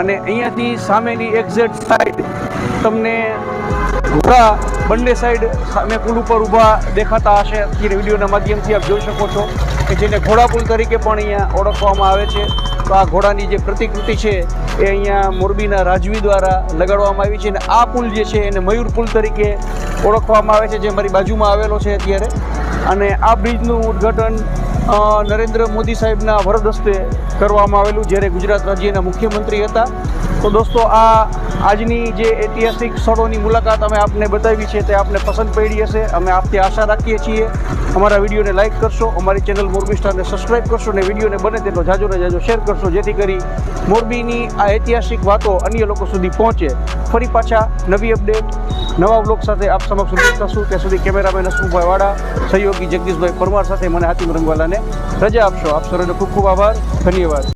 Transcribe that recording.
અને અહીંયાથી સામેની એક્ઝેક્ટ સાઈડ તમને ઘોડા બંને સાઈડ સામે પુલ ઉપર ઊભા દેખાતા હશે. અત્યારે વિડીયોના માધ્યમથી આપ જોઈ શકો છો કે જેને ઘોડા પુલ તરીકે પણ અહીંયા ઓળખવામાં આવે છે. તો આ ઘોડાની જે પ્રતિકૃતિ છે એ અહીંયા મોરબીના રાજવી દ્વારા લગાડવામાં આવી છે અને આ પુલ જે છે એને મયુર પુલ તરીકે ઓળખવામાં આવે છે, જે મારી બાજુમાં આવેલો છે અત્યારે. અને આ બ્રિજનું ઉદ્ઘાટન નરેન્દ્ર મોદી સાહેબના વરદ હસ્તે કરવામાં આવેલું જ્યારે ગુજરાત રાજ્યના મુખ્યમંત્રી હતા. તો દોસ્તો, આ આજની જે ઐતિહાસિક સ્થળોની મુલાકાત અમે આપને બતાવી છે તે આપને પસંદ પડી હશે. અમે આપથી આશા રાખીએ છીએ. અમારા વિડીયોને લાઇક કરશો, અમારી ચેનલ મોરબી સ્ટારને સબસ્ક્રાઈબ કરશો અને વિડીયોને બને તેટલો જાજો ને જાજો શેર કરશો, જેથી કરી મોરબીની આ ઐતિહાસિક વાતો અન્ય લોકો સુધી પહોંચે. ફરી પાછા નવી અપડેટ નવા બ્લોગ સાથે આપ સમક્ષ રજૂ થશું. ત્યાં સુધી કેમેરામેન હસમુખભાઈ વાડા, સહયોગી જગદીશભાઈ પરમાર સાથે મને હાતિમ રંગવાલાને રજા આપશો. આપ સૌનો ખૂબ ખૂબ આભાર. ધન્યવાદ.